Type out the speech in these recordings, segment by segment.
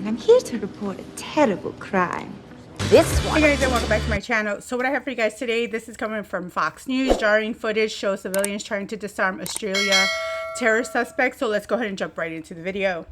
I'm here to report a terrible crime. This one. Hey guys, and welcome back to my channel. So what I have for you guys today, this is coming from Fox News. Jarring footage shows civilians trying to disarm Australia terror suspects. So let's go ahead and jump right into the video.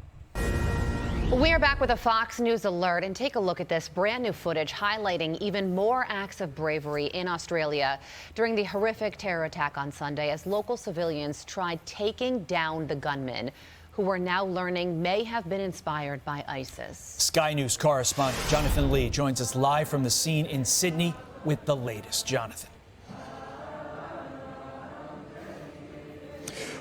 We are back with a Fox News alert, and take a look at this brand new footage highlighting even more acts of bravery in Australia during the horrific terror attack on Sunday as local civilians tried taking down the gunmen, who we're now learning may have been inspired by ISIS. Sky News correspondent Jonathan Lea joins us live from the scene in Sydney with the latest. Jonathan.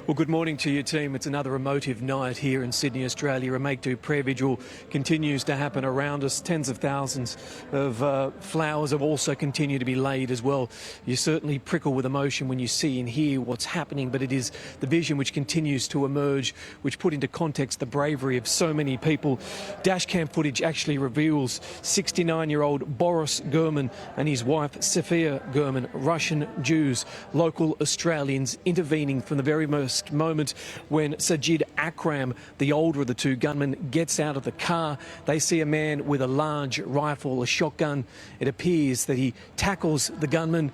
Well, good morning to you, team. It's another emotive night here in Sydney, Australia. A make-do prayer vigil continues to happen around us. Tens of thousands of flowers have also continued to be laid as well. You certainly prickle with emotion when you see and hear what's happening, but it is the vision which continues to emerge, which put into context the bravery of so many people. Dashcam footage actually reveals 69-year-old Boris Gurman and his wife Sofia Gurman, Russian Jews, local Australians, intervening from the very moment when Sajid Akram, the older of the two gunmen, gets out of the car. They see a man with a large rifle, a shotgun. It appears that he tackles the gunman.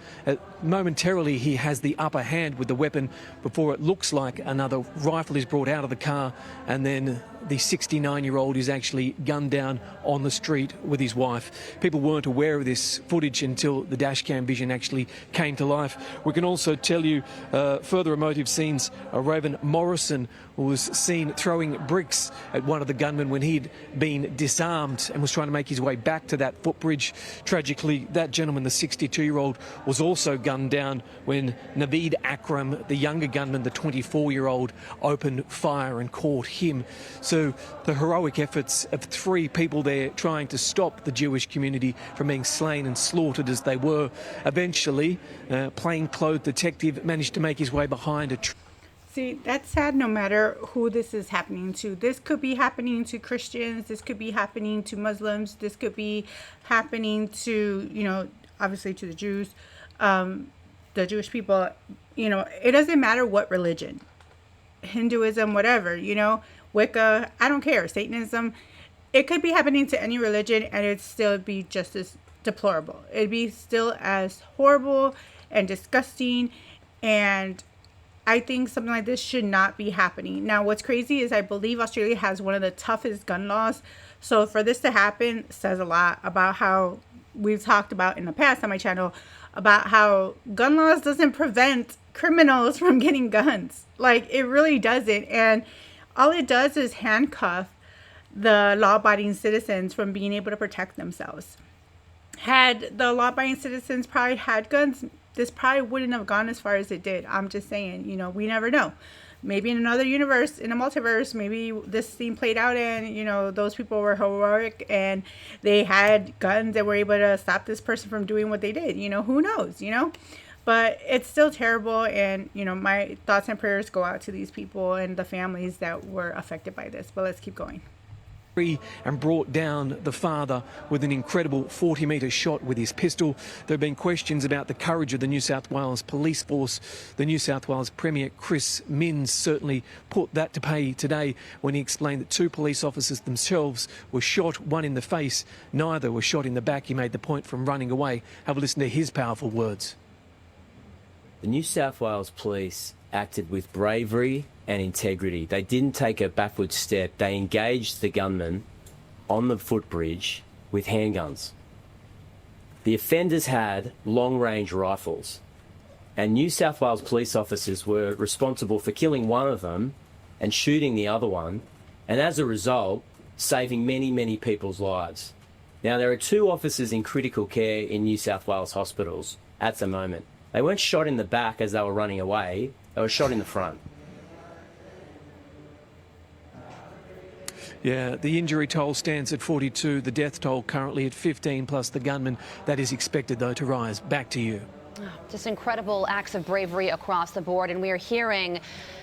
Momentarily, he has the upper hand with the weapon before it looks like another rifle is brought out of the car, and then the 69-year-old is actually gunned down on the street with his wife. People weren't aware of this footage until the dashcam vision actually came to life. We can also tell you further emotive scenes. Raven Morrison was seen throwing bricks at one of the gunmen when he'd been disarmed and was trying to make his way back to that footbridge. Tragically, that gentleman, the 62-year-old, was also gunned down when Naveed Akram, the younger gunman, the 24-year-old, opened fire and caught him. So the heroic efforts of three people there trying to stop the Jewish community from being slain and slaughtered as they were. Eventually, a plainclothes detective managed to make his way behind a tree. See, that's sad no matter who this is happening to. This could be happening to Christians. This could be happening to Muslims. This could be happening to, you know, obviously to the Jews, the Jewish people. You know, it doesn't matter what religion, Hinduism, whatever, you know, Wicca, I don't care, Satanism. It could be happening to any religion and it'd still be just as deplorable. It'd be still as horrible and disgusting, and I think something like this should not be happening. Now, what's crazy is I believe Australia has one of the toughest gun laws. So for this to happen says a lot about how we've talked about in the past on my channel about how gun laws doesn't prevent criminals from getting guns. Like, it really doesn't. And all it does is handcuff the law-abiding citizens from being able to protect themselves. Had the law-abiding citizens probably had guns, this probably wouldn't have gone as far as it did. I'm just saying, you know, we never know. Maybe in another universe, in a multiverse, maybe this scene played out and, you know, those people were heroic and they had guns and were able to stop this person from doing what they did. You know, who knows, you know? But it's still terrible, and, you know, my thoughts and prayers go out to these people and the families that were affected by this. But let's keep going. And brought down the father with an incredible 40-metre shot with his pistol. There have been questions about the courage of the New South Wales police force. The New South Wales Premier Chris Minns certainly put that to pay today when he explained that two police officers themselves were shot, one in the face, neither were shot in the back. He made the point from running away. Have a listen to his powerful words. The New South Wales Police acted with bravery and integrity. They didn't take a backward step. They engaged the gunman on the footbridge with handguns. The offenders had long-range rifles, and New South Wales police officers were responsible for killing one of them and shooting the other one, and as a result, saving many, many people's lives. Now, there are two officers in critical care in New South Wales hospitals at the moment. They weren't shot in the back as they were running away. They were shot in the front. Yeah, the injury toll stands at 42, the death toll currently at 15, plus the gunman. That is expected, though, to rise. Back to you. Just incredible acts of bravery across the board, and we are hearing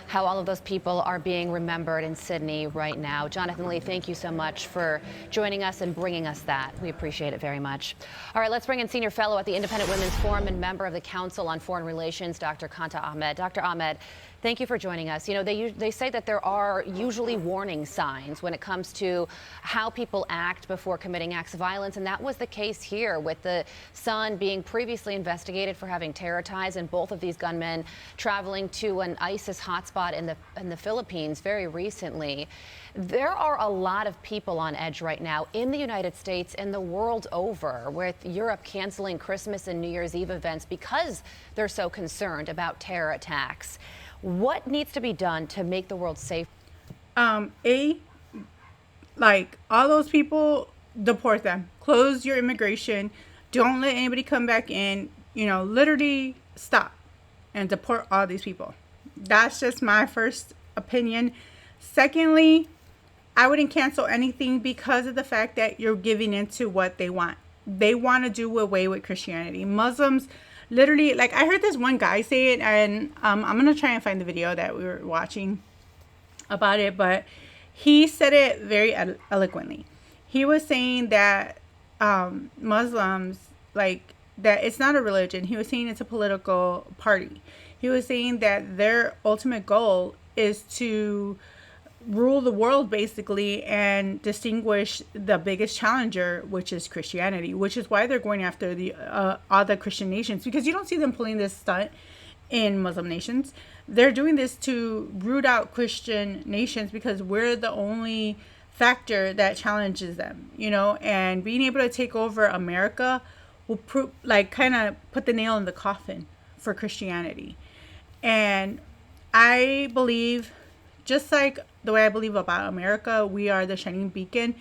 how all of those people are being remembered in Sydney right now. Jonathan Lea, thank you so much for joining us and bringing us that. We appreciate it very much. All right, let's bring in Senior Fellow at the Independent Women's Forum and member of the Council on Foreign Relations, Dr. Qanta Ahmed. Dr. Ahmed, thank you for joining us. You know, they say that there are usually warning signs when it comes to how people act before committing acts of violence, and that was the case here with the son being previously investigated for having terror ties and both of these gunmen traveling to an ISIS hotspot in the Philippines very recently. There are a lot of people on edge right now in the United States and the world over, with Europe canceling Christmas and New Year's Eve events because they're so concerned about terror attacks. What needs to be done to make the world safe? Like, all those people, deport them. Close your immigration. Don't let anybody come back in. You know, literally stop and deport all these people. That's just my first opinion. Secondly, I wouldn't cancel anything because of the fact that you're giving into what they want. They want to do away with Christianity. Muslims, literally, like, I heard this one guy say it, and I'm going to try and find the video that we were watching about it, but he said it very eloquently. He was saying that Muslims, like, that it's not a religion. He was saying it's a political party. He was saying that their ultimate goal is to rule the world, basically, and distinguish the biggest challenger, which is Christianity, which is why they're going after the other Christian nations, because you don't see them pulling this stunt in Muslim nations. They're doing this to root out Christian nations because we're the only factor that challenges them, you know, and being able to take over America will prove, like, kind of put the nail in the coffin for Christianity. And I believe, just like the way I believe about America, we are the shining beacon.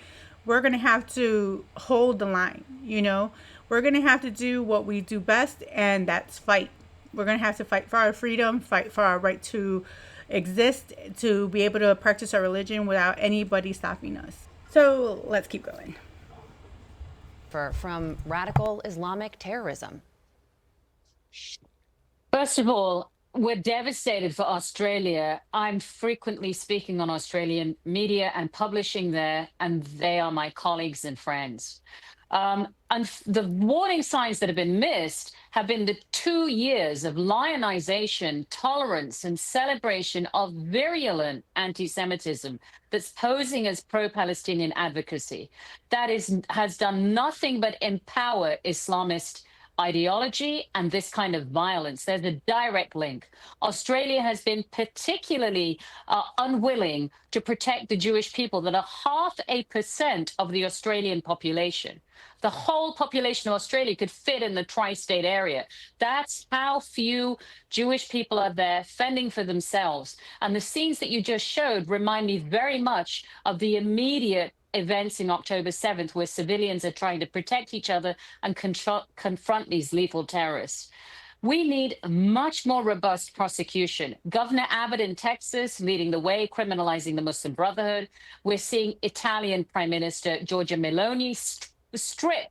We're going to have to hold the line, you know. We're going to have to do what we do best, and that's fight. We're going to have to fight for our freedom, fight for our right to exist, to be able to practice our religion without anybody stopping us. So let's keep going. From radical Islamic terrorism. First of all, we're devastated for Australia. I'm frequently speaking on Australian media and publishing there, and they are my colleagues and friends. And the warning signs that have been missed have been the 2 years of lionization, tolerance, and celebration of virulent anti-Semitism that's posing as pro-Palestinian advocacy. That has done nothing but empower Islamist ideology and this kind of violence. There's a direct link. Australia has been particularly unwilling to protect the Jewish people that are 0.5% of the Australian population. The whole population of Australia could fit in the tri-state area. That's how few Jewish people are there fending for themselves. And the scenes that you just showed remind me very much of the immediate events in October 7th, where civilians are trying to protect each other and confront these lethal terrorists. We need much more robust prosecution. Governor Abbott in Texas leading the way, criminalizing the Muslim Brotherhood. We're seeing Italian Prime Minister Giorgia Meloni strip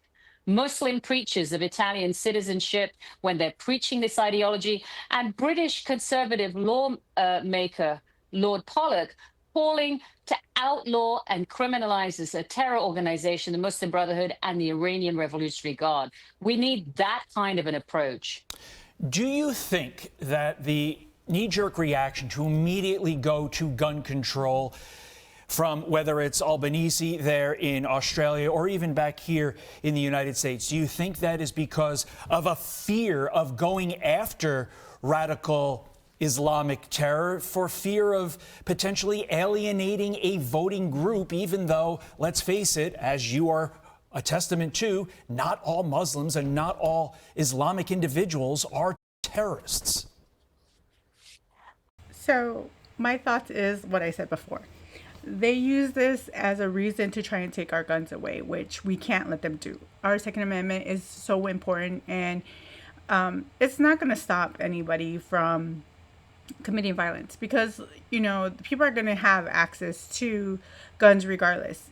Muslim preachers of Italian citizenship when they're preaching this ideology, and British conservative lawmaker Lord Pollock calling to outlaw and criminalize as a terror organization, the Muslim Brotherhood and the Iranian Revolutionary Guard. We need that kind of an approach. Do you think that the knee-jerk reaction to immediately go to gun control, from whether it's Albanese there in Australia or even back here in the United States, do you think that is because of a fear of going after radical Islamic terror, for fear of potentially alienating a voting group, even though, let's face it, as you are a testament to, not all Muslims and not all Islamic individuals are terrorists? So my thoughts is what I said before. They use this as a reason to try and take our guns away, which we can't let them do. Our Second Amendment is so important, and it's not going to stop anybody from committing violence, because, you know, people are going to have access to guns regardless.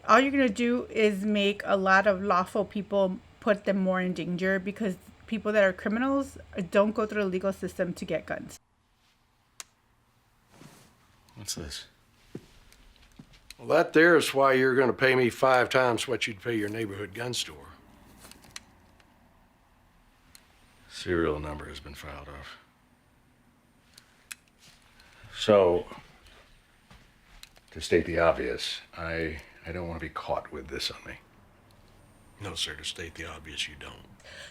All you're going to do is make a lot of lawful people, put them more in danger, because people that are criminals don't go through the legal system to get guns. What's this? Well, that there is why you're going to pay me 5 times what you'd pay your neighborhood gun store. Serial number has been filed off. So, to state the obvious, I don't want to be caught with this on me. No, sir, to state the obvious, you don't.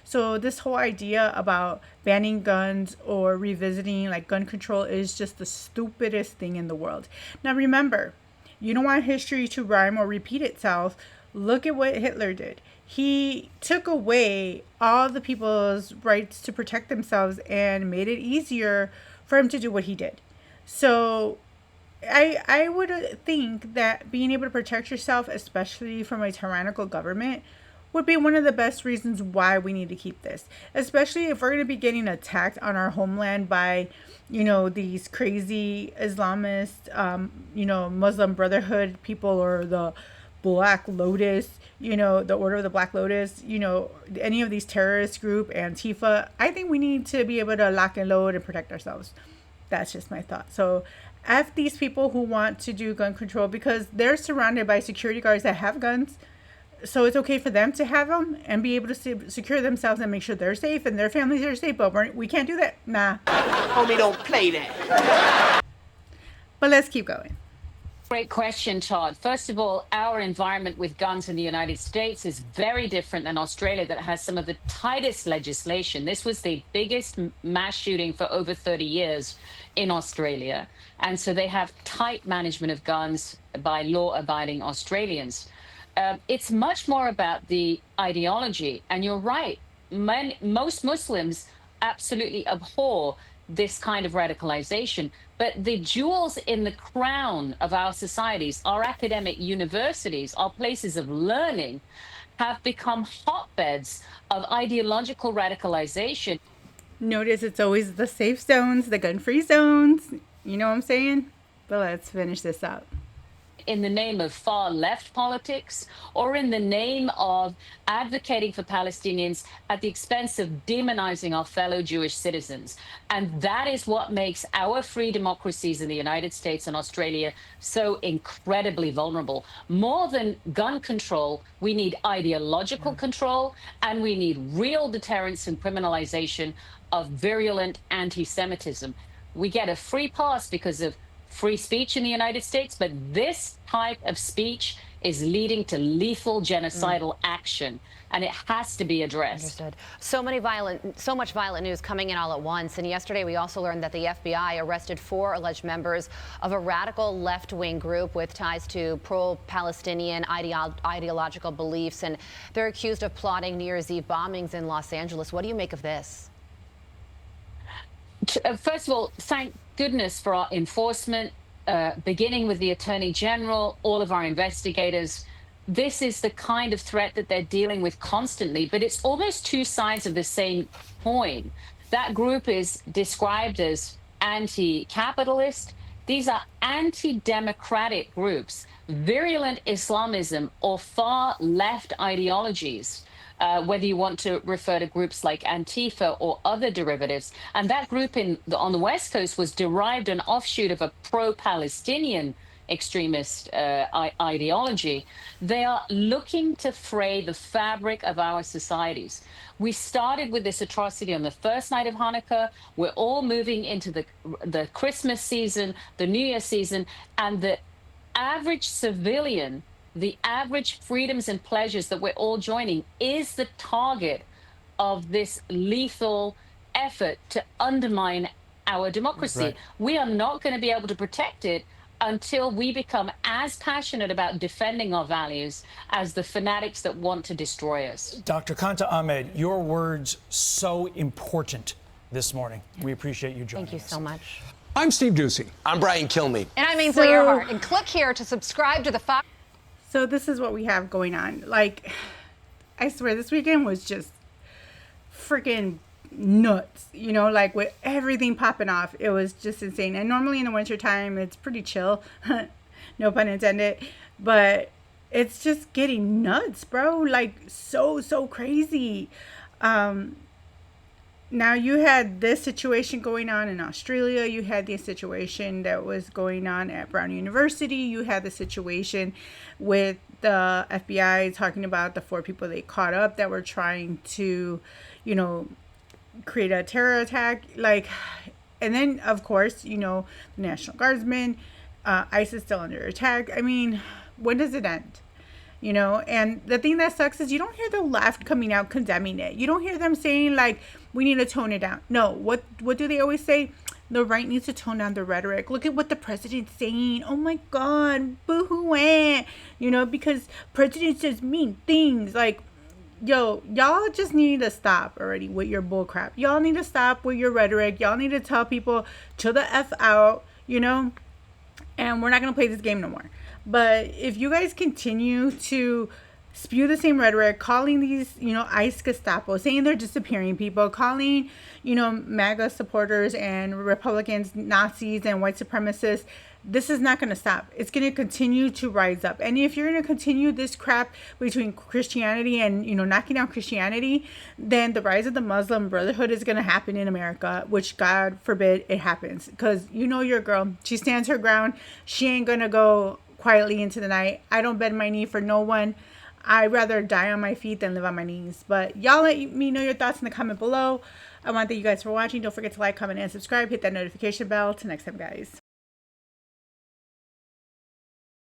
So this whole idea about banning guns or revisiting like gun control is just the stupidest thing in the world. Now remember, you don't want history to rhyme or repeat itself. Look at what Hitler did. He took away all the people's rights to protect themselves and made it easier for him to do what he did. So I would think that being able to protect yourself, especially from a tyrannical government, would be one of the best reasons why we need to keep this. Especially if we're going to be getting attacked on our homeland by, these crazy Islamist, Muslim Brotherhood people, or the Black Lotus, the Order of the Black Lotus, any of these terrorist group, Antifa. I think we need to be able to lock and load and protect ourselves. That's just my thought. So F these people who want to do gun control, because they're surrounded by security guards that have guns. So it's okay for them to have them and be able to secure themselves and make sure they're safe and their families are safe. But we can't do that. Nah. Homie, don't play that. But let's keep going. Great question, Todd. First of all, our environment with guns in the United States is very different than Australia, that has some of the tightest legislation. This was the biggest mass shooting for over 30 years in Australia. And so they have tight management of guns by law-abiding Australians. It's much more about the ideology. And you're right. Most Muslims absolutely abhor this kind of radicalization. But the jewels in the crown of our societies, our academic universities, our places of learning, have become hotbeds of ideological radicalization. Notice it's always the safe zones, the gun-free zones. You know what I'm saying? But let's finish this up. In the name of far left politics, or in the name of advocating for Palestinians at the expense of demonizing our fellow Jewish citizens. And that is what makes our free democracies in the United States and Australia so incredibly vulnerable. More than gun control, we need ideological control, and we need real deterrence and criminalization of virulent anti-Semitism. We get a free pass because of free speech in the United States, but this type of speech is leading to lethal genocidal action, and it has to be addressed. Understood. So much violent news coming in all at once. And yesterday we also learned that the FBI arrested 4 alleged members of a radical left-wing group with ties to pro-Palestinian ideological beliefs, and they're accused of plotting New Year's Eve bombings in Los Angeles. What do you make of this? First of all, thank goodness for our enforcement, beginning with the Attorney General, all of our investigators. This is the kind of threat that they're dealing with constantly, but it's almost two sides of the same coin. That group is described as anti-capitalist. These are anti-democratic groups, virulent Islamism or far left ideologies. Whether you want to refer to groups like Antifa or other derivatives. And that group on the West Coast was derived an offshoot of a pro-Palestinian extremist ideology. They are looking to fray the fabric of our societies. We started with this atrocity on the first night of Hanukkah. We're all moving into the Christmas season, the New Year season, and the average civilian, the average freedoms and pleasures that we're all joining, is the target of this lethal effort to undermine our democracy. Right. We are not going to be able to protect it until we become as passionate about defending our values as the fanatics that want to destroy us. Dr. Qanta Ahmed, your words so important this morning. We appreciate you joining us. Thank you so much. I'm Steve Ducey. I'm Brian Kilmeade. And I'm Ainsley Earhart. And click here to subscribe to the Fox. So this is what we have going on. Like, I swear this weekend was just freaking nuts, like with everything popping off. It was just insane. And normally in the wintertime, it's pretty chill, no pun intended, but it's just getting nuts, bro. Like so crazy. now you had this situation going on in Australia. You had the situation that was going on at Brown University. You had the situation with the FBI talking about the 4 people they caught up that were trying to, you know, create a terror attack. Like, and then of course, you know, the National Guardsmen, ISIS still under attack. I mean, when does it end? You know, and the thing that sucks is you don't hear the left coming out condemning it. You don't hear them saying like, we need to tone it down. No, what do they always say? The right needs to tone down the rhetoric. Look at what the president's saying. Oh my God, boo-hoo, you know, because presidents just mean things. Like, yo, y'all just need to stop already with your bull crap. Y'all need to stop with your rhetoric. Y'all need to tell people, chill the F out, you know, and we're not going to play this game no more. But if you guys continue to spew the same rhetoric, calling these, you know, ICE Gestapo, saying they're disappearing people, calling, you know, MAGA supporters and Republicans Nazis and white supremacists, this is not going to stop. It's going to continue to rise up. And if you're going to continue this crap between Christianity and, you know, knocking down Christianity, then the rise of the Muslim Brotherhood is going to happen in America, which God forbid it happens. Because you know your girl, she stands her ground. She ain't going to go quietly into the night. I don't bend my knee for no one. I'd rather die on my feet than live on my knees. But y'all let me know your thoughts in the comment below. I want to thank you guys for watching. Don't forget to like, comment, and subscribe. Hit that notification bell. Till next time, guys.